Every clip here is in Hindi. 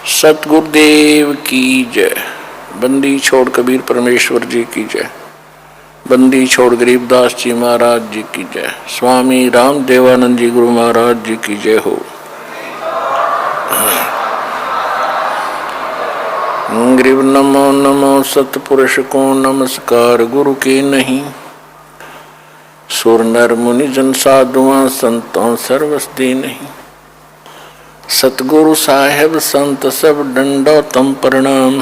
सतगुरुदेव की जय। बंदी छोड़ कबीर परमेश्वर जी की जय। बंदी छोड़ गरीबदास जी महाराज जी की जय। स्वामी राम देवानंद जी गुरु महाराज जी की जय हो। गरीब नमो नमो सतपुरुष को नमस्कार गुरु के नहीं। सुर नर मुनि जन साधुआ संतों सर्वस दे नहीं। सतगुरु साहेब संत सब डंडो तम प्रणाम।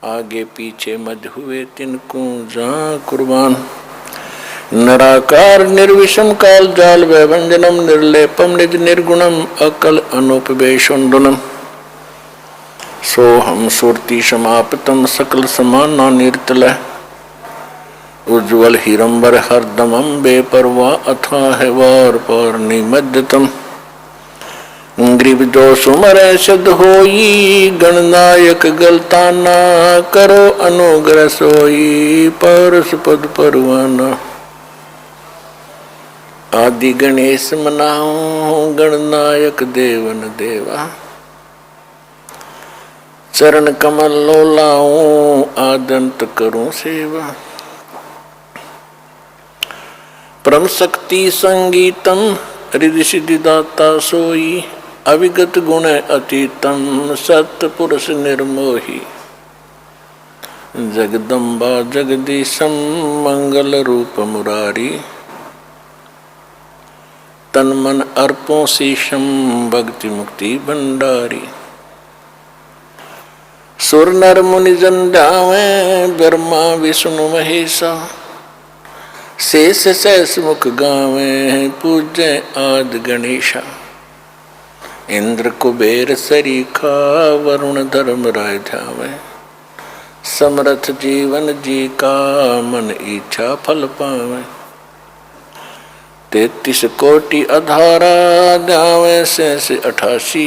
आगे पीछे मध हुए तिनको जा कुर्बान। नराकार निर्विषम काल जाल वैभंजनम निर्लेपम निज निर्गुणम अकल अनुपवेशुंडनम। सोहम सुरति समाप्तम सकल समाना निर्तल। उज्ज्वल हिरंबर हरदमम बेपरवा अथाह वार पार निमज्जतम। ग्रीब जो सुमर सिद्ध होई गणनायक गलताना। करो अनुग्रह सोई परस पद परवाना। आदि गणेश मनाओ गणनायक देवन देवा। चरण कमल लो लाऊं आदंत करूं सेवा। परम शक्ति संगीतम रिद्धि सिद्धि दाता सोई। अविगत गुण अतीतम सत्पुरुष निर्मोही। जगदम्बा जगदीशम मंगल रूप मुरारी। तन मन अर्पों शीशम भक्ति मुक्ति भंडारी। सुर नर मुनि जन ध्यावे ब्रह्मा विष्णु महेशा। शेष सहस मुख गावे पूज्य आदि गणेशा। इंद्र कुबेर सरीखा वरुण धर्म राय ध्यावे। समर्थ जीवन जी का मन इच्छा फल पावे। 33 कोटि अधारा ध्यावे शेष 88।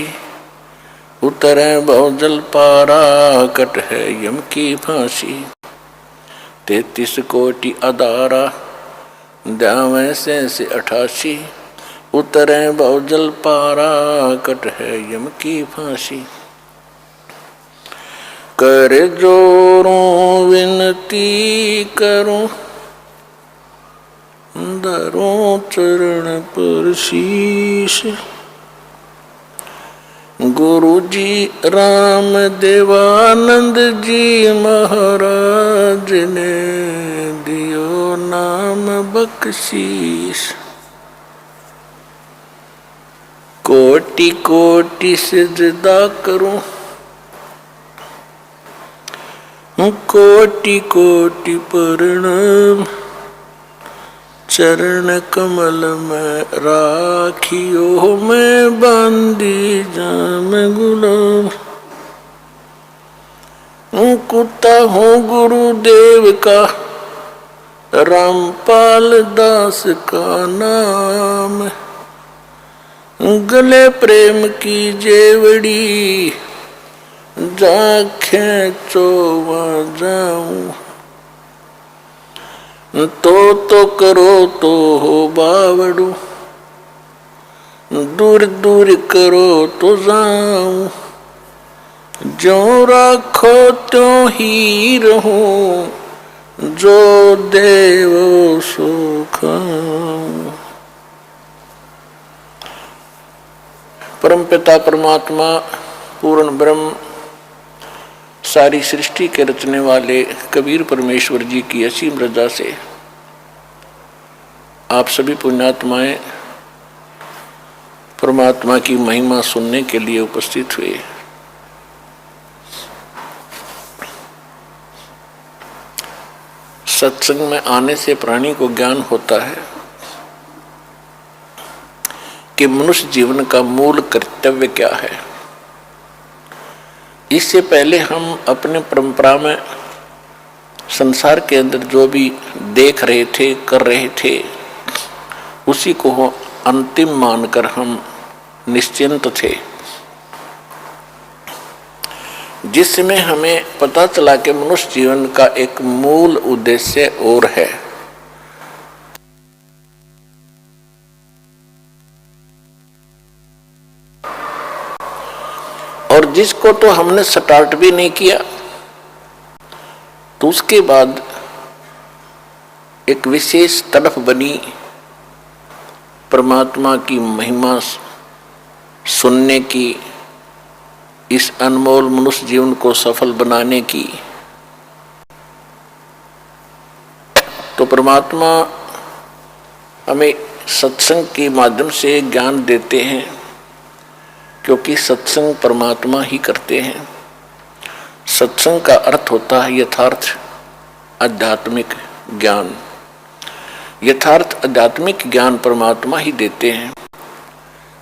उतरे बहुजल पारा कट है यम की फांसी। 33 कोटि अधारा ध्यावे शेष 88। उतरे बहुजल पारा कट है यम की फांसी। कर जोरों विनती करूं धरूं चरण पर शीश। गुरु जी राम देवानंद जी महाराज ने दियो नाम बख्शीश। कोटि कोटि सिजदा करूं कोटि कोटि प्रणाम। चरण कमल में राखियो मैं बांधी जाम गुलाम। कुत्ता हूँ गुरुदेव का रामपाल दास का नाम। गले प्रेम की जेवड़ी जा खेचो वहाँ जाऊं। तो करो तो हो बावड़ू। दूर दूर करो तो जाऊं। जो राखो त्यों ही रहूं। जो देवो सो खाऊं। परमपिता परमात्मा पूर्ण ब्रह्म सारी सृष्टि के रचने वाले कबीर परमेश्वर जी की असीम रजा से आप सभी पुण्यात्माएं परमात्मा की महिमा सुनने के लिए उपस्थित हुए। सत्संग में आने से प्राणी को ज्ञान होता है कि मनुष्य जीवन का मूल कर्तव्य क्या है। इससे पहले हम अपने परंपरा में संसार के अंदर जो भी देख रहे थे कर रहे थे उसी को अंतिम मानकर हम निश्चिंत थे। जिसमें हमें पता चला कि मनुष्य जीवन का एक मूल उद्देश्य और है। और जिसको तो हमने स्टार्ट भी नहीं किया, तो उसके बाद एक विशेष तड़प बनी परमात्मा की महिमा सुनने की, इस अनमोल मनुष्य जीवन को सफल बनाने की। तो परमात्मा हमें सत्संग के माध्यम से ज्ञान देते हैं, क्योंकि सत्संग परमात्मा ही करते हैं। सत्संग का अर्थ होता है यथार्थ आध्यात्मिक ज्ञान। यथार्थ आध्यात्मिक ज्ञान परमात्मा ही देते हैं।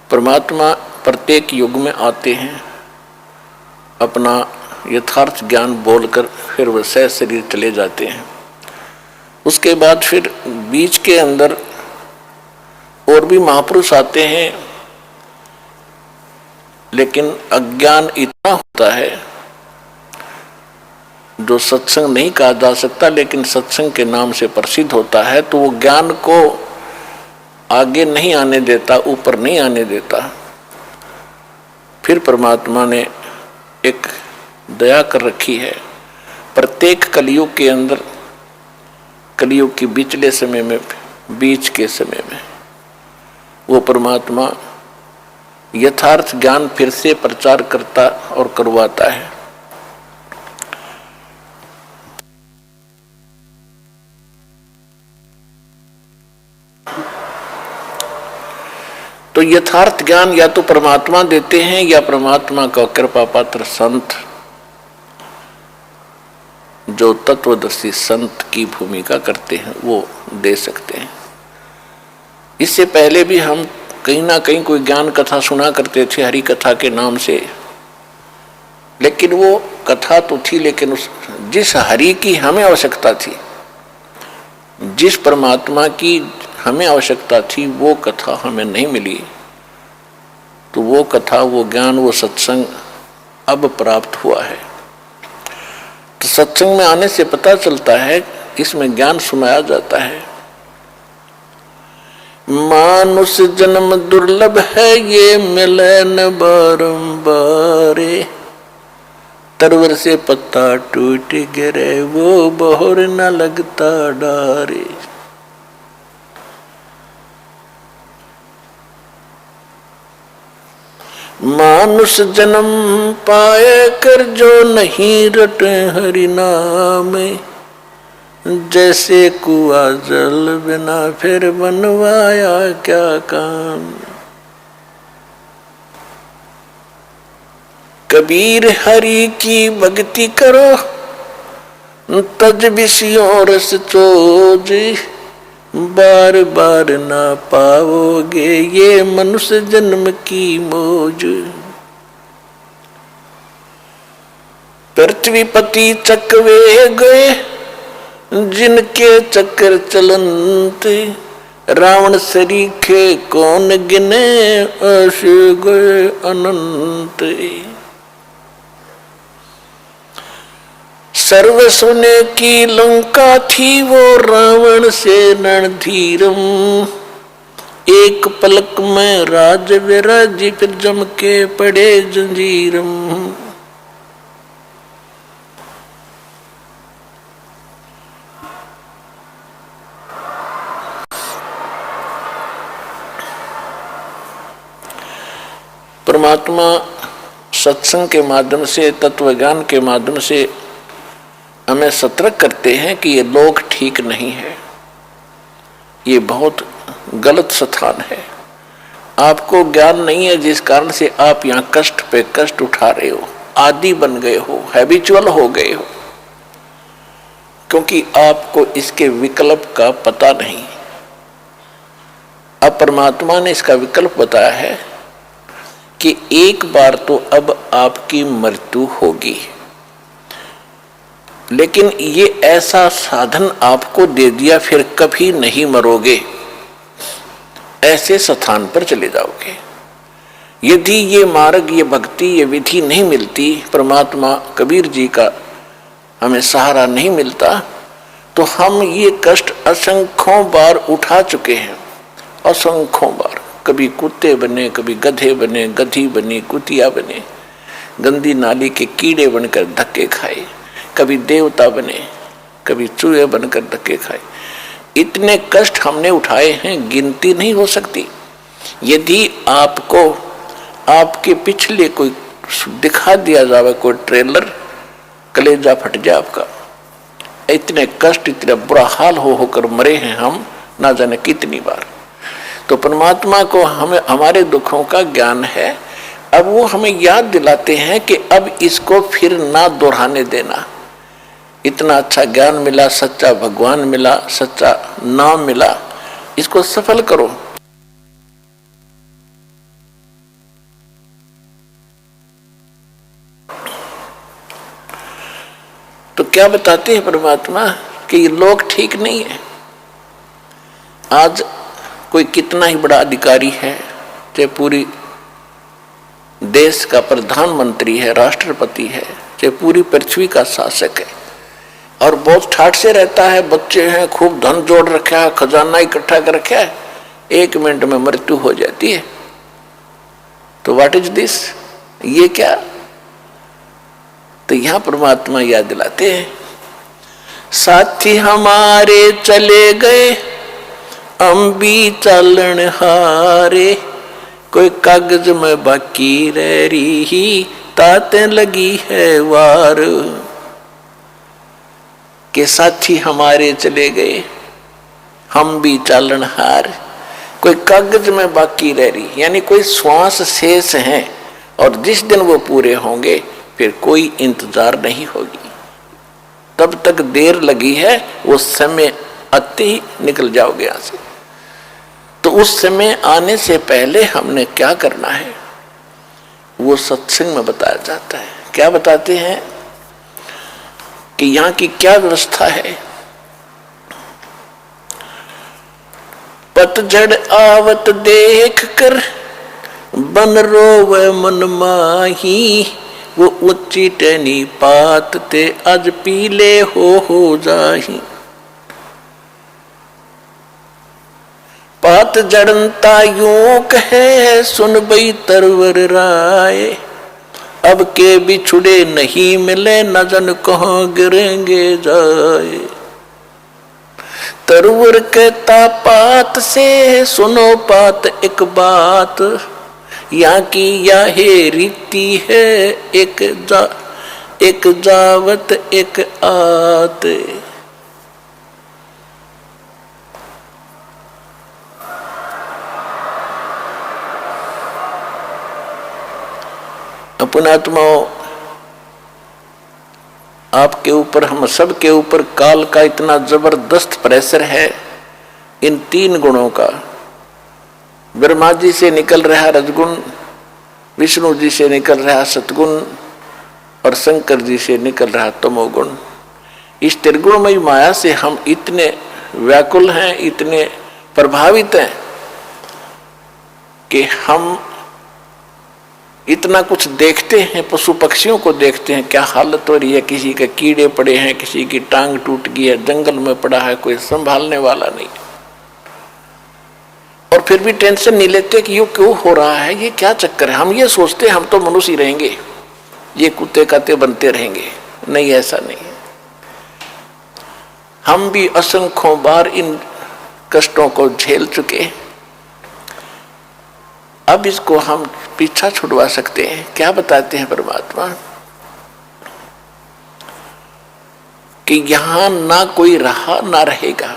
परमात्मा प्रत्येक युग में आते हैं, अपना यथार्थ ज्ञान बोलकर फिर वह सह शरीर चले जाते हैं। उसके बाद फिर बीच के अंदर और भी महापुरुष आते हैं, लेकिन अज्ञान इतना होता है जो सत्संग नहीं कहा जा सकता, लेकिन सत्संग के नाम से प्रसिद्ध होता है, तो वो ज्ञान को आगे नहीं आने देता, ऊपर नहीं आने देता। फिर परमात्मा ने एक दया कर रखी है। प्रत्येक कलयुग के अंदर, कलयुग के बीचले समय में, बीच के समय में वो परमात्मा यथार्थ ज्ञान फिर से प्रचार करता और करवाता है। तो यथार्थ ज्ञान या तो परमात्मा देते हैं या परमात्मा का कृपा पात्र संत, जो तत्वदर्शी संत की भूमिका करते हैं, वो दे सकते हैं। इससे पहले भी हम कहीं ना कहीं कोई ज्ञान कथा सुना करते थे हरि कथा के नाम से, लेकिन वो कथा तो थी, लेकिन जिस हरि की हमें आवश्यकता थी, जिस परमात्मा की हमें आवश्यकता थी, वो कथा हमें नहीं मिली। तो वो कथा, वो ज्ञान, वो सत्संग अब प्राप्त हुआ है। तो सत्संग में आने से पता चलता है, इसमें ज्ञान सुनाया जाता है। मानुष जन्म दुर्लभ है, ये मिले न बारंबार, तरवर से पत्ता टूट गिरे, वो बहोर न लगता डारे। मानुष जन्म पाए कर जो नहीं रटे हरि नाम, जैसे कुआ जल बिना फिर बनवाया क्या काम। कबीर हरि की भक्ति करो, तज विषयों रस चोज, बार बार ना पाओगे ये मनुष्य जन्म की मौज। पृथ्वीपति चकवे गए, जिनके चक्कर चलंत, रावण सरीखे कौन गिने, ऐसे गए अनंत। सर्व सोने की लंका थी, वो रावण से रणधीरम, एक पलक में राज विराजी, फिर जम के पड़े जंजीरम। परमात्मा सत्संग के माध्यम से, तत्वज्ञान के माध्यम से हमें सतर्क करते हैं कि ये लोग ठीक नहीं है, ये बहुत गलत स्थान है। आपको ज्ञान नहीं है, जिस कारण से आप यहाँ कष्ट पे कष्ट उठा रहे हो, आदी बन गए हो, हैबिचुअल हो गए हो, क्योंकि आपको इसके विकल्प का पता नहीं। अब परमात्मा ने इसका विकल्प बताया है कि एक बार तो अब आपकी मृत्यु होगी, लेकिन ये ऐसा साधन आपको दे दिया, फिर कभी नहीं मरोगे, ऐसे स्थान पर चले जाओगे। यदि ये मार्ग, ये भक्ति, ये विधि नहीं मिलती, परमात्मा कबीर जी का हमें सहारा नहीं मिलता, तो हम ये कष्ट असंख्यों बार उठा चुके हैं, असंख्यों बार। कभी कुत्ते बने, कभी गधे बने, गधी बनी, कुतिया बने, गंदी नाली के कीड़े बनकर धक्के खाए, कभी देवता बने, कभी चूहे बनकर धक्के खाए। इतने कष्ट हमने उठाए हैं, गिनती नहीं हो सकती। यदि आपको आपके पिछले कोई दिखा दिया जाए कोई ट्रेलर, कलेजा फट जाए आपका। इतने कष्ट, इतना बुरा हाल हो होकर मरे हैं हम ना जाने कितनी बार। तो परमात्मा को हमें हमारे दुखों का ज्ञान है। अब वो हमें याद दिलाते हैं कि अब इसको फिर ना दोहराने देना। इतना अच्छा ज्ञान मिला, सच्चा भगवान मिला, सच्चा नाम मिला, इसको सफल करो। तो क्या बताते हैं परमात्मा कि ये लोग ठीक नहीं है। आज कोई कितना ही बड़ा अधिकारी है, चाहे पूरी देश का प्रधानमंत्री है, राष्ट्रपति है, चाहे पूरी पृथ्वी का शासक है, और बहुत ठाठ से रहता है, बच्चे हैं, खूब धन जोड़ रखा है, खजाना इकट्ठा कर रखा है, 1 मिनट में मृत्यु हो जाती है। तो व्हाट इज दिस, ये क्या? तो यहां परमात्मा याद दिलाते हैं, साथी हमारे चले गए, हम भी चलन हारे, कोई कागज में बाकी रह रही, ताते लगी है वार। के साथी हमारे चले गए, हम भी चालन हार, कोई कागज में बाकी रह रही, यानी कोई श्वास शेष है, और जिस दिन वो पूरे होंगे फिर कोई इंतजार नहीं होगी। तब तक देर लगी है, वो समय आते ही निकल जाओगे यहां से। तो उस समय आने से पहले हमने क्या करना है वो सत्संग में बताया जाता है। क्या बताते हैं कि यहाँ की क्या व्यवस्था है। पतझड़ आवत देख कर बन रोवे मन माही, वो ऊंची टहनी पात ते आज पीले हो जाही। पात जड़नता यूं कहे सुन बई तरवर राय, अब के बिछुड़े नहीं मिले न जन कहाँ गिरेंगे जाए। तरवर कहता पात से सुनो पात एक बात, यहाँ की यह रीति है एक जावत एक आत। पुण्यात्माओं, आपके ऊपर, हम सब के ऊपर काल का इतना जबरदस्त प्रेशर है इन 3 गुणों का। ब्रह्मा जी से निकल रहा रजगुण, विष्णु जी से निकल रहा सतगुण, और शंकर जी से निकल रहा तमोगुण। इस त्रिगुणमयी माया से हम इतने व्याकुल हैं, इतने प्रभावित हैं कि हम इतना कुछ देखते हैं, पशु पक्षियों को देखते हैं क्या हालत हो रही है, किसी के कीड़े पड़े हैं, किसी की टांग टूट गई है, जंगल में पड़ा है, कोई संभालने वाला नहीं, और फिर भी टेंशन नहीं लेते कि ये क्यों हो रहा है, ये क्या चक्कर है। हम ये सोचते हैं हम तो मनुष्य ही रहेंगे, ये कुत्ते काते बनते रहेंगे। नहीं, ऐसा नहीं है। हम भी असंख्यों बार इन कष्टों को झेल चुके, अब इसको हम पीछा छुड़वा सकते हैं। क्या बताते हैं परमात्मा कि यहां ना कोई रहा ना रहेगा।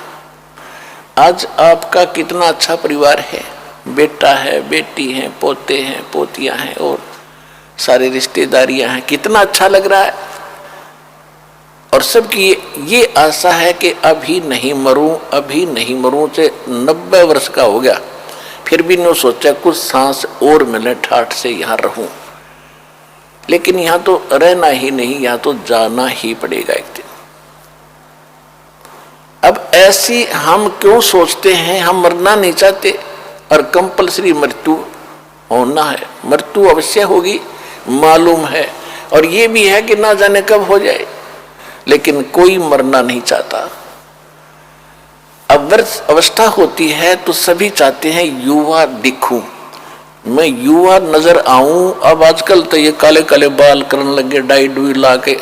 आज आपका कितना अच्छा परिवार है, बेटा है, बेटी है, पोते हैं, पोतियां हैं, और सारे रिश्तेदारियां हैं, कितना अच्छा लग रहा है। और सबकी ये आशा है कि अभी नहीं मरूं, अभी नहीं मरूं, से 90 वर्ष का हो गया फिर भी नहीं सोचा कुछ सांस और मिले, ठाठ से यहाँ रहूं। लेकिन यहाँ तो रहना ही नहीं, यहाँ तो जाना ही पड़ेगा एक दिन। अब ऐसी हम क्यों सोचते हैं, हम मरना नहीं चाहते और कंपलसरी मृत्यु होना है। मृत्यु अवश्य होगी, मालूम है, और ये भी है कि ना जाने कब हो जाए, लेकिन कोई मरना नहीं चाहता। अब अवस्था होती है तो सभी चाहते हैं युवा दिखूं, मैं युवा नजर आऊं। अब आजकल तो ये काले काले बाल करने लगे, डाई डुई ला के,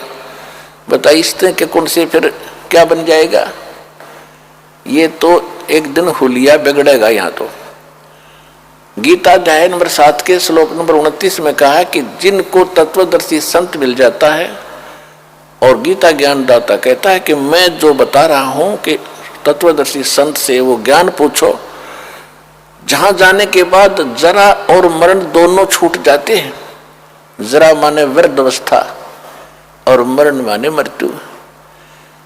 बताइए कि कौन से फिर क्या बन जाएगा। ये तो एक दिन हुलिया बिगड़ेगा। यहाँ तो गीता अध्याय नंबर 7 के श्लोक नंबर 29 में कहा कि जिनको तत्वदर्शी संत मिल जाता है और गीता ज्ञानदाता कहता है कि मैं जो बता रहा हूं कि तत्वदर्शी संत से वो ज्ञान पूछो, जहां जाने के बाद जरा और मरण दोनों छूट जाते हैं। जरा माने वृद्ध अवस्था और मरण माने मृत्यु।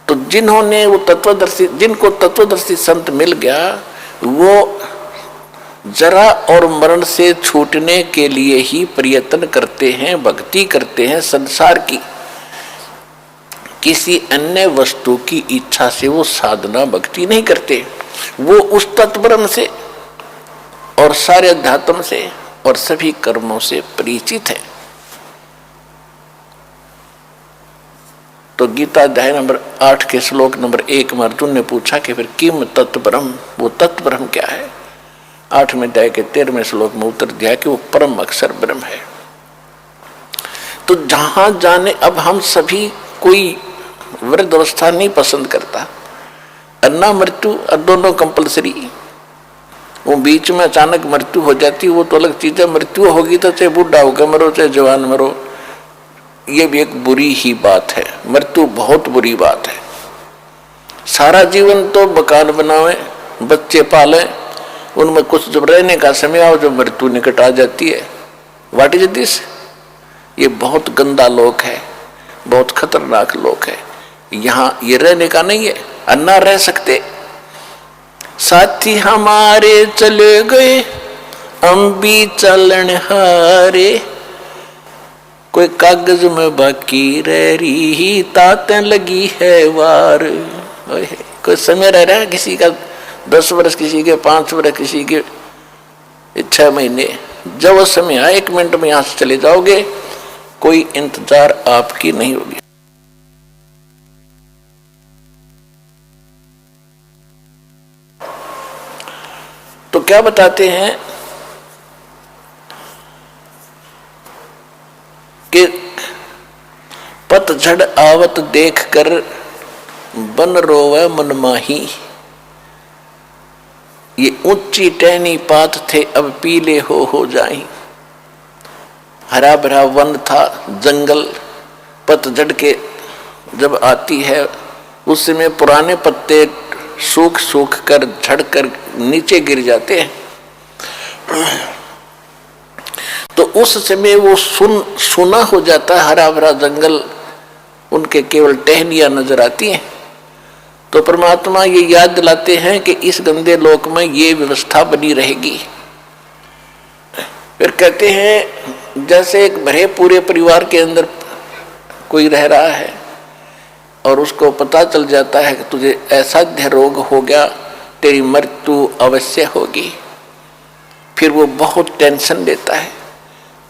तो जिन्होंने वो जिनको तत्वदर्शी संत मिल गया, वो जरा और मरण से छूटने के लिए ही प्रयत्न करते हैं, भक्ति करते हैं। संसार की किसी अन्य वस्तु की इच्छा से वो साधना भक्ति नहीं करते। वो उस तत्ब्रह्म से और सारे अध्यात्म से और सभी कर्मों से परिचित है। तो गीता अध्याय नंबर 8 के श्लोक नंबर 1 में अर्जुन ने पूछा कि फिर किम तत्ब्रह्म, वो तत्ब्रह्म क्या है। 8वें अध्याय के 13वें श्लोक में उत्तर दिया कि वो परम अक्षर ब्रह्म है। तो जहां जाने, अब हम सभी कोई वृद्ध अवस्था नहीं पसंद करता, अन्ना मृत्यु दोनों कंपलसरी। वो बीच में अचानक मृत्यु हो जाती वो तो अलग चीज है। मृत्यु होगी तो चाहे बूढ़ा होकर मरो चाहे जवान मरो, ये भी एक बुरी ही बात है। मृत्यु बहुत बुरी बात है। सारा जीवन तो मकान बनावे, बच्चे पाले, उनमें कुछ जब रहने का समय आओ जब मृत्यु निकट आ जाती है, व्हाट इज दिस। ये बहुत गंदा लोक है, बहुत खतरनाक लोक है। यहाँ ये रहने का नहीं है, अन्ना रह सकते। साथी हमारे चले गए, हम भी चलन हारे, कोई कागज में बाकी रह रही, तातें लगी है वार। कोई समय रह रहा है किसी का 10 वर्ष, किसी के 5 वर्ष, किसी के 6 महीने। जब वो समय आए 1 मिनट में यहां से चले जाओगे, कोई इंतजार आपकी नहीं होगी। तो क्या बताते हैं कि पतझड़ आवत देख कर बन रोवे मन माही, ये ऊंची टहनी पात थे अब पीले हो जाई। हरा भरा वन था, जंगल, पतझड़ के जब आती है उस समय पुराने पत्ते सूख सूख कर झड़ कर नीचे गिर जाते हैं। तो उस समय वो सुना हो जाता है, हरा भरा जंगल, उनके केवल टहनियां नजर आती हैं। तो परमात्मा ये याद दिलाते हैं कि इस गंदे लोक में ये व्यवस्था बनी रहेगी। फिर कहते हैं जैसे एक भरे पूरे परिवार के अंदर कोई रह रहा है और उसको पता चल जाता है कि तुझे असाध्य रोग हो गया, तेरी मृत्यु अवश्य होगी। फिर वो बहुत टेंशन लेता है,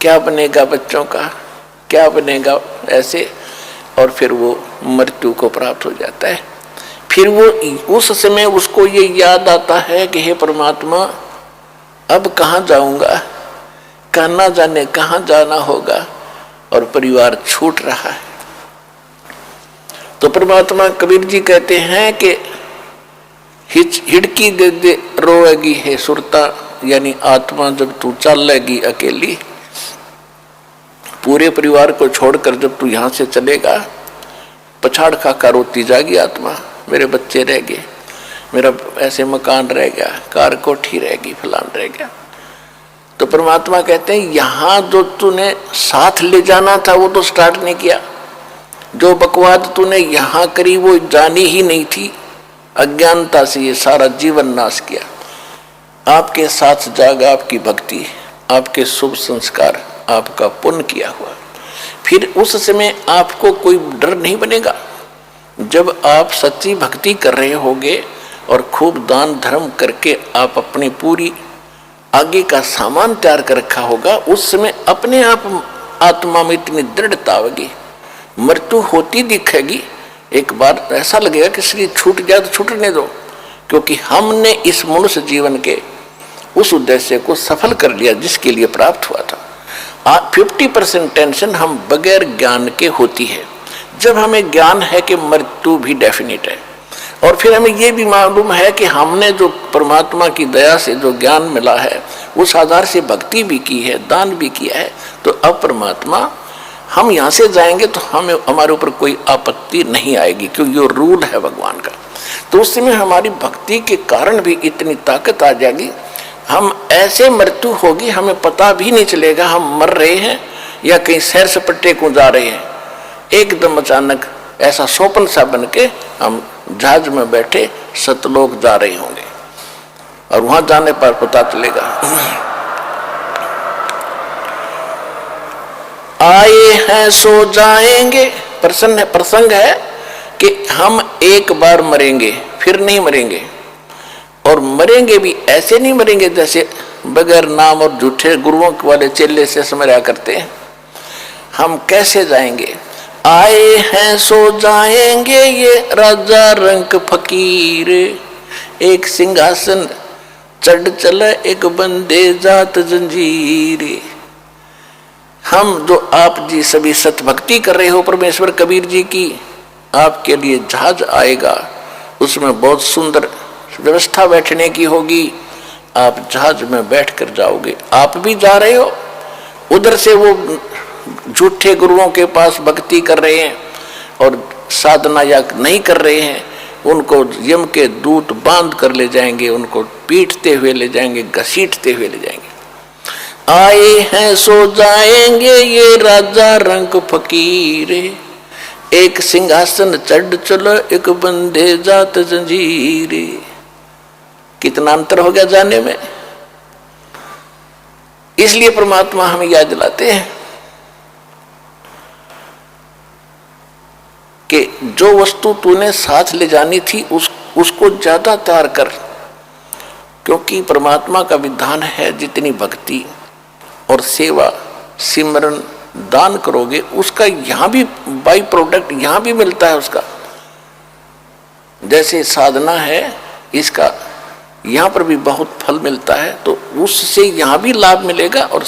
क्या बनेगा बच्चों का, क्या बनेगा ऐसे, और फिर वो मृत्यु को प्राप्त हो जाता है। फिर वो उस समय उसको ये याद आता है कि हे परमात्मा, अब कहाँ जाऊंगा, कहाँ जाने कहाँ जाना होगा, और परिवार छूट रहा है। तो परमात्मा कबीर जी कहते हैं कि हिड़की दे दे रोएगी है सुरता, यानी आत्मा जब तू चलेगी अकेली, पूरे परिवार को छोड़कर जब तू यहाँ से चलेगा, पछाड़ खा रोती जाएगी आत्मा। मेरे बच्चे रह गए, मेरा ऐसे मकान रह गया, कार कोठी रह गई, फलान रह गया। तो परमात्मा कहते हैं यहाँ जो तूने साथ ले जाना था वो तो स्टार्ट नहीं किया, जो बकवाद तूने यहाँ करी वो जानी ही नहीं थी, अज्ञानता से ये सारा जीवन नाश किया। आपके साथ जागा आपकी भक्ति, आपके शुभ संस्कार, आपका पुण्य किया हुआ। फिर उस समय आपको कोई डर नहीं बनेगा। जब आप सच्ची भक्ति कर रहे होगे और खूब दान धर्म करके आप अपनी पूरी आगे का सामान तैयार कर रखा होगा, उस समय अपने आप आत्मा में इतनी दृढ़ता होगी, मृत्यु होती दिखेगी। एक बार ऐसा लगेगा कि शरीर छूट जाए तो छूटने दो, क्योंकि हमने इस मनुष्य जीवन के उस उद्देश्य को सफल कर लिया जिसके लिए प्राप्त हुआ था। 50% टेंशन हम बगैर ज्ञान के होती है। जब हमें ज्ञान है कि मृत्यु भी डेफिनेट है, और फिर हमें ये भी मालूम है कि हमने जो परमात्मा की दया से जो ज्ञान मिला है उस आधार से भक्ति भी की है, दान भी किया है, तो अब परमात्मा हम यहाँ से जाएंगे तो हमें हमारे ऊपर कोई आपत्ति नहीं आएगी, क्योंकि ये रूल है भगवान का। तो उस समय हमारी भक्ति के कारण भी इतनी ताकत आ जाएगी, हम ऐसे मृत्यु होगी हमें पता भी नहीं चलेगा हम मर रहे हैं या कहीं सैर सपाटे को जा रहे हैं। एकदम अचानक ऐसा स्वप्न सा बन के हम जहाज में बैठे सतलोक जा रहे होंगे, और वहां जाने पर पता चलेगा। आए हैं सो जाएंगे, प्रसंग है कि हम एक बार मरेंगे फिर नहीं मरेंगे, और मरेंगे भी ऐसे नहीं मरेंगे जैसे बगैर नाम और झूठे गुरुओं वाले चेले से समझा करते हैं। हम कैसे जाएंगे? आए हैं सो जाएंगे ये राजा रंग फकीर, एक सिंहासन चढ़ चला एक बंदे जात जंजीर। हम जो आप जी सभी सतभक्ति कर रहे हो परमेश्वर कबीर जी की, आपके लिए जहाज आएगा, उसमें बहुत सुंदर व्यवस्था बैठने की होगी, आप जहाज में बैठ कर जाओगे। आप भी जा रहे हो, उधर से वो झूठे गुरुओं के पास भक्ति कर रहे हैं और साधना या नहीं कर रहे हैं, उनको यम के दूत बांध कर ले जाएंगे, उनको पीटते हुए ले जाएंगे, घसीटते हुए ले जाएंगे। आए हैं सो जाएंगे ये राजा रंग फकीर, एक सिंहासन चढ़ चलो एक बंदे जात जंजीर। कितना अंतर हो गया जाने में। इसलिए परमात्मा हमें याद दिलाते हैं कि जो वस्तु तूने साथ ले जानी थी उसको ज्यादा तैयार कर, क्योंकि परमात्मा का विधान है जितनी भक्ति और सेवा सिमरन दान करोगे उसका यहाँ भी बाई प्रोडक्ट यहाँ भी मिलता है उसका। जैसे साधना है इसका यहाँ पर भी बहुत फल मिलता है, तो उससे यहाँ भी लाभ मिलेगा और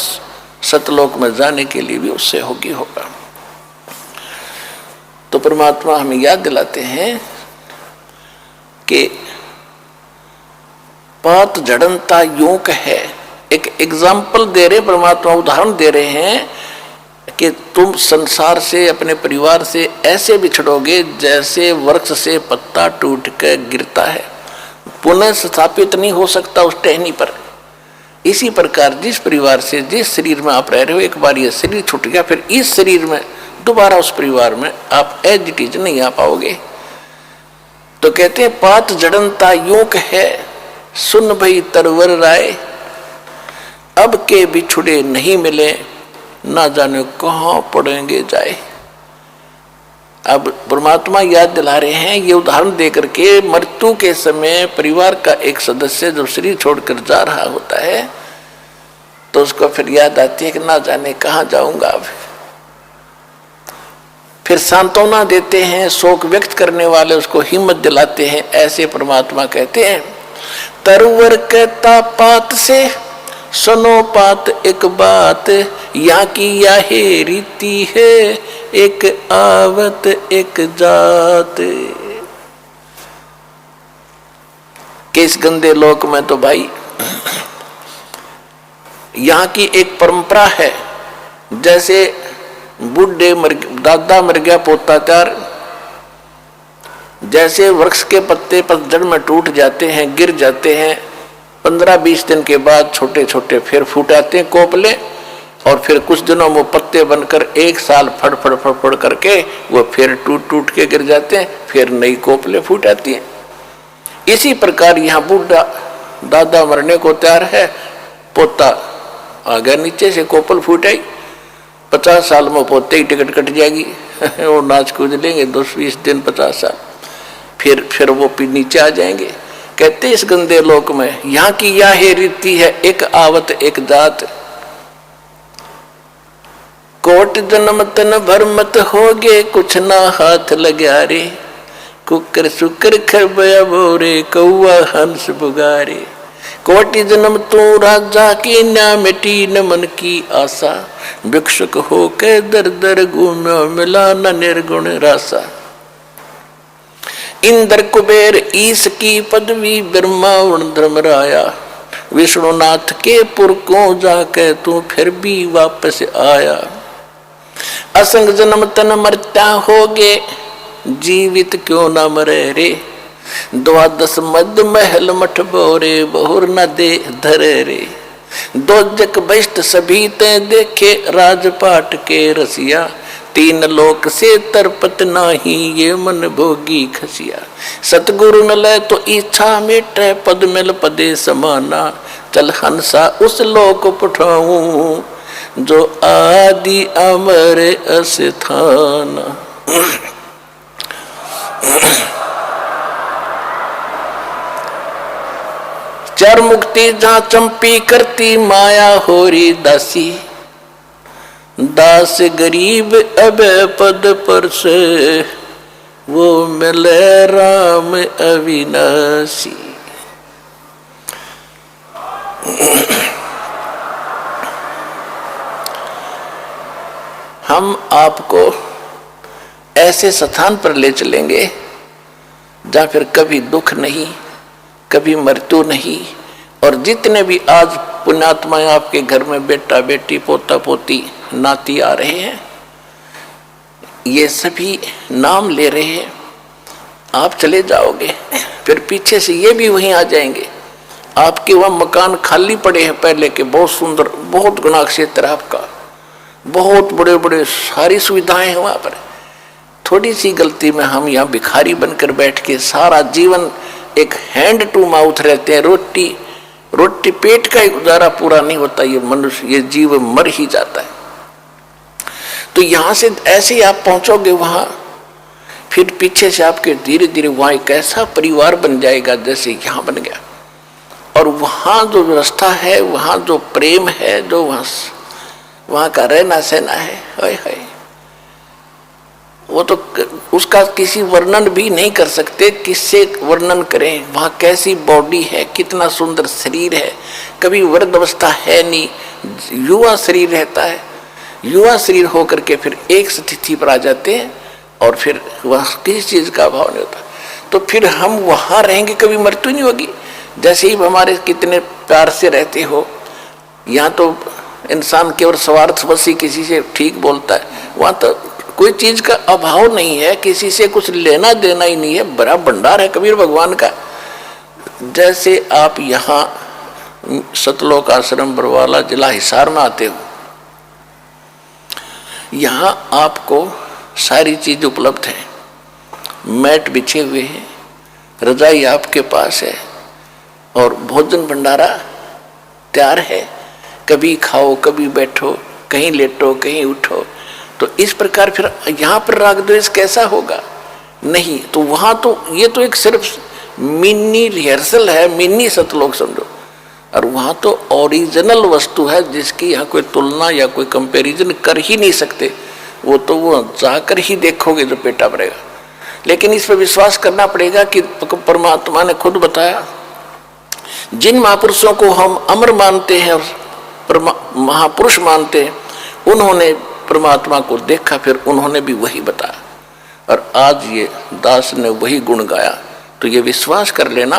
सतलोक में जाने के लिए भी उससे होगा। तो परमात्मा हमें याद दिलाते हैं कि पात जड़नता योग है। एक एग्जाम्पल दे रहे परमात्मा, उदाहरण दे रहे हैं कि तुम संसार से अपने परिवार से ऐसे बिछड़ोगे जैसे वृक्ष से पत्ता टूट कर गिरता है, पुनः स्थापित नहीं हो सकता उस टहनी पर। इसी प्रकार जिस परिवार से जिस शरीर में आप रह रहे हो, एक बार ये शरीर छूट गया, फिर इस शरीर में दोबारा उस परिवार में आप एज इट इज नहीं आ पाओगे। तो कहते हैं पात जड़नता योग है, सुन भई तरवर राय, अब के बिछुड़े नहीं मिले, ना जाने कहां पड़ेंगे जाए। अब परमात्मा याद दिला रहे हैं ये उदाहरण देकर के, मृत्यु के समय परिवार का एक सदस्य जब शरीर छोड़कर जा रहा होता है तो उसको फिर याद आती है कि ना जाने कहां जाऊंगा अब। फिर सांत्वना देते हैं, शोक व्यक्त करने वाले उसको हिम्मत दिलाते हैं। ऐसे परमात्मा कहते हैं तरवर कहता पात से सुनो पात एक बात, यहाँ की यही रीति है एक आवत एक जात। कि इस गंदे लोक में तो भाई यहाँ की एक परंपरा है, जैसे बूढ़े दादा मर गया पोता त्यार, जैसे वृक्ष के पत्ते पतझड़ में टूट जाते हैं गिर जाते हैं, 15-20 दिन के बाद छोटे छोटे फिर फूट आते हैं कोपले, और फिर कुछ दिनों में पत्ते बनकर एक साल फड़ फड़ फड़ फड़ करके वो फिर टूट टूट के गिर जाते हैं, फिर नई कोपले फूट आती हैं। इसी प्रकार यहाँ बूढ़ा दादा मरने को तैयार है, पोता आ गया नीचे से, कोपल फूट आई, 50 साल में पोते की टिकट कट जाएगी वो नाच कूद लेंगे 10-20 दिन 50 साल, फिर वो नीचे आ जाएंगे। कहते इस गंदे लोक में यहाँ की यह रीति है एक आवत एक जात, कोट जन्म तन भर मत होगे कुछ ना हाथ लगा रे, कुकर सुकर खरबया बोरे कौआ हंस बुगारे। कोटि जन्म तू राजा की ना मिटी न मन की आशा, भिक्षुक हो के दर दर घूम्यो मिला न निर्गुण रासा। इंद्र कुबेर ईश की पदवी ब्रह्मा धर्मराया, विष्णुनाथ के पुर को जाके तू फिर भी वापस आया। असंग जन्म तन मरता होगे, जीवित क्यों न मरे रे, द्वादश मध्य महल मठ बोरे बहुर न दे धरे रे। दोजक बहिष्ट सभी ते देखे राजपाट के रसिया, तीन लोक से तरपत नाही ये मन भोगी खसिया। सतगुरु न ले तो इच्छा मिटे पद मिल पदे समाना, चल हंसा उस लोक पठाऊं जो आदि अमर अस्थाना। चार मुक्ति जहाँ चंपी करती माया होरी दासी, दास गरीब अब पद पर से वो मिले राम अविनाशी। हम आपको ऐसे स्थान पर ले चलेंगे जहाँ फिर कभी दुख नहीं, कभी मृत्यु नहीं, और जितने भी आज पुण्यात्माएं आपके घर में बेटा बेटी पोता पोती नाती आ रहे हैं, ये सभी नाम ले रहे हैं। आप चले जाओगे फिर पीछे से ये भी वहीं आ जाएंगे। आपके वहाँ मकान खाली पड़े हैं पहले के, बहुत सुंदर, बहुत गुना क्षेत्र आपका, बहुत बड़े बड़े सारी सुविधाएं हैं वहाँ पर। थोड़ी सी गलती में हम यहाँ भिखारी बनकर बैठ के सारा जीवन एक हैंड टू माउथ रहते हैं। रोटी पेट का ही गुजारा पूरा नहीं होता, ये मनुष्य, ये जीव मर ही जाता है। तो यहाँ से ऐसे ही आप पहुंचोगे वहां, फिर पीछे से आपके धीरे धीरे वहां एक ऐसा परिवार बन जाएगा जैसे यहाँ बन गया। और वहां जो व्यवस्था है, वहां जो प्रेम है, जो वहां का रहना सहना है, हाय हाय, वो तो उसका किसी वर्णन भी नहीं कर सकते। किससे वर्णन करें? वहां कैसी बॉडी है, कितना सुंदर शरीर है, कभी वृद्ध अवस्था है नहीं, युवा शरीर रहता है। युवा शरीर होकर के फिर एक स्थिति पर आ जाते हैं और फिर वह किसी चीज का अभाव नहीं होता। तो फिर हम वहां रहेंगे, कभी मृत्यु नहीं होगी। जैसे ही हमारे कितने प्यार से रहते हो, यहाँ तो इंसान केवल स्वार्थवशी किसी से ठीक बोलता है, वहां तो कोई चीज का अभाव नहीं है, किसी से कुछ लेना देना ही नहीं है, बड़ा भंडार है कबीर भगवान का। जैसे आप यहाँ सतलोक आश्रम बरवाला जिला हिसार में आते हो, यहाँ आपको सारी चीज उपलब्ध है, मैट बिछे हुए हैं, रजाई आपके पास है और भोजन भंडारा तैयार है। कभी खाओ, कभी बैठो, कहीं लेटो, कहीं उठो। तो इस प्रकार फिर यहाँ पर राग द्वेष कैसा होगा? नहीं। तो वहाँ तो ये तो एक सिर्फ मिनी रिहर्सल है, मिनी सतलोक समझो, और वहाँ तो ओरिजिनल वस्तु है जिसकी यहाँ कोई तुलना या कोई कंपैरिजन कर ही नहीं सकते। वो तो वो जाकर ही देखोगे जो पेटा पड़ेगा। लेकिन इस पर विश्वास करना पड़ेगा कि परमात्मा ने खुद बताया, जिन महापुरुषों को हम अमर मानते हैं और महापुरुष मानते हैं, उन्होंने परमात्मा को देखा, फिर उन्होंने भी वही बताया। और आज ये दास ने वही गुण गाया। तो ये विश्वास कर लेना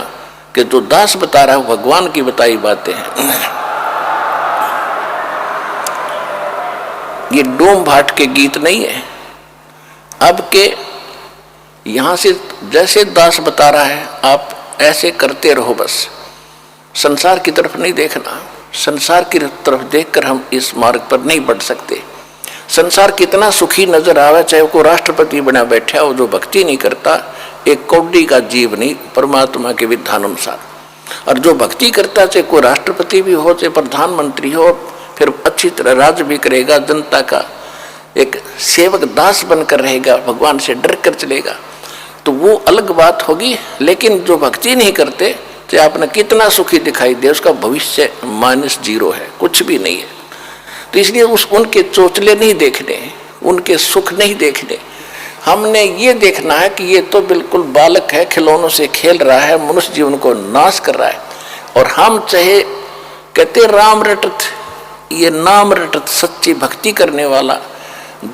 कि जो दास बता रहा है भगवान की बताई बातें हैं। ये डोम भाट के गीत नहीं है। अब के यहां से जैसे दास बता रहा है आप ऐसे करते रहो, बस संसार की तरफ नहीं देखना। संसार की तरफ देखकर हम इस मार्ग पर नहीं बढ़ सकते। संसार कितना सुखी नजर आवे, चाहे वो राष्ट्रपति बना बैठा हो, जो भक्ति नहीं करता एक कौड़ी का जीव नहीं परमात्मा के विधान अनुसार। और जो भक्ति करता, चाहे कोई राष्ट्रपति भी हो, चाहे प्रधानमंत्री हो, फिर अच्छी तरह राज भी करेगा, जनता का एक सेवक दास बनकर रहेगा, भगवान से डर कर चलेगा, तो वो अलग बात होगी। लेकिन जो भक्ति नहीं करते, चाहे आपने कितना सुखी दिखाई दे, उसका भविष्य -0 है, कुछ भी नहीं है। तो इसलिए उनके चोचले नहीं देखने, उनके सुख नहीं देखने। हमने ये देखना है कि ये तो बिल्कुल बालक है, खिलौनों से खेल रहा है, मनुष्य जीवन को नाश कर रहा है। और हम चाहे कहते राम रटत, ये नाम रटत, सच्ची भक्ति करने वाला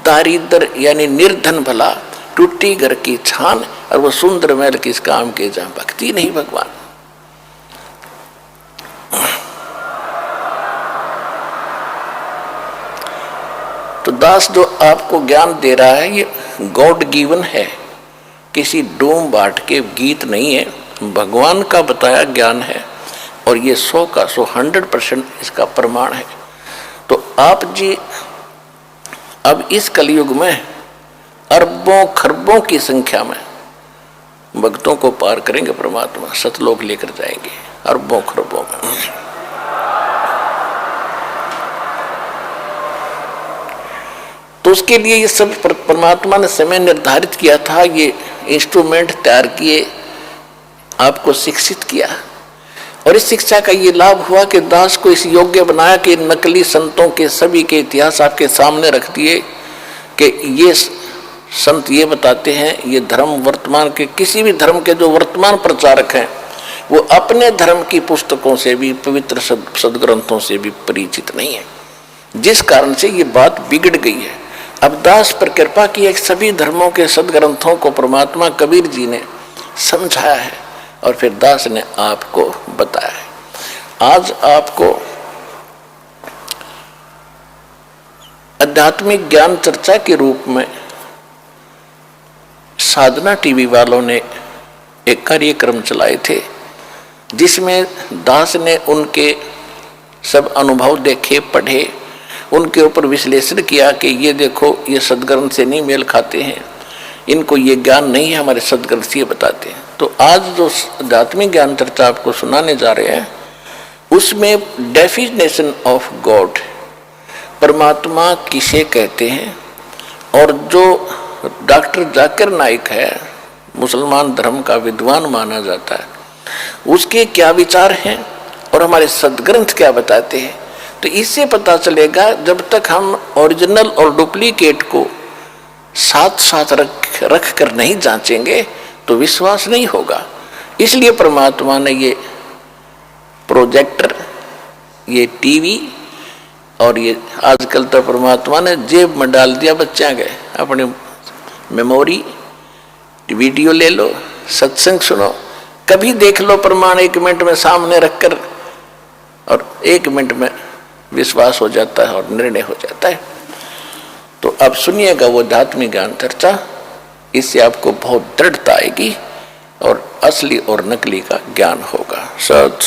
दारिद्र यानी निर्धन भला, टूटी घर की छान, और वो सुंदर महल किस काम के जहां भक्ति नहीं भगवान। तो दास जो आपको ज्ञान दे रहा है ये गॉड गिवन है, किसी डूम बाट के गीत नहीं है, भगवान का बताया ज्ञान है, और ये 100 का 100 100% इसका प्रमाण है। तो आप जी अब इस कलयुग में अरबों खरबों की संख्या में भक्तों को पार करेंगे परमात्मा, सतलोक लेकर जाएंगे अरबों खरबों में। तो उसके लिए ये सब परमात्मा ने समय निर्धारित किया था, ये इंस्ट्रूमेंट तैयार किए, आपको शिक्षित किया, और इस शिक्षा का ये लाभ हुआ कि दास को इस योग्य बनाया कि नकली संतों के सभी के इतिहास आपके सामने रख दिए कि ये संत ये बताते हैं, ये धर्म वर्तमान के किसी भी धर्म के जो वर्तमान प्रचारक हैं वो अपने धर्म की पुस्तकों से भी, पवित्र सदग्रंथों से भी परिचित नहीं है, जिस कारण से ये बात बिगड़ गई है। अब दास पर कृपा की एक सभी धर्मों के सदग्रंथों को परमात्मा कबीर जी ने समझाया है और फिर दास ने आपको बताया है। आज आपको आध्यात्मिक ज्ञान चर्चा के रूप में साधना टीवी वालों ने एक कार्यक्रम चलाए थे, जिसमें दास ने उनके सब अनुभव देखे, पढ़े, उनके ऊपर विश्लेषण किया कि ये देखो ये सदग्रंथ से नहीं मेल खाते हैं, इनको ये ज्ञान नहीं है, हमारे सदग्रंथ ये बताते हैं। तो आज जो आध्यात्मिक ज्ञान चर्चा आपको सुनाने जा रहे हैं उसमें डेफिनेशन ऑफ गॉड, परमात्मा किसे कहते हैं, और जो डॉक्टर जाकिर नाइक है, मुसलमान धर्म का विद्वान माना जाता है, उसके क्या विचार हैं और हमारे सदग्रंथ क्या बताते हैं। तो इससे पता चलेगा, जब तक हम ओरिजिनल और डुप्लीकेट को साथ साथ रख कर नहीं जांचेंगे तो विश्वास नहीं होगा। इसलिए परमात्मा ने ये प्रोजेक्टर, ये टीवी, और ये आजकल तो परमात्मा ने जेब में डाल दिया बच्चा के, अपनी मेमोरी, वीडियो ले लो, सत्संग सुनो, कभी देख लो प्रमाण 1 मिनट में सामने रखकर, और 1 मिनट में विश्वास हो जाता है और निर्णय हो जाता है। तो अब सुनिएगा वो आध्यात्मिक ज्ञान चर्चा, इससे आपको बहुत दृढ़ता आएगी और असली और नकली का ज्ञान होगा। सत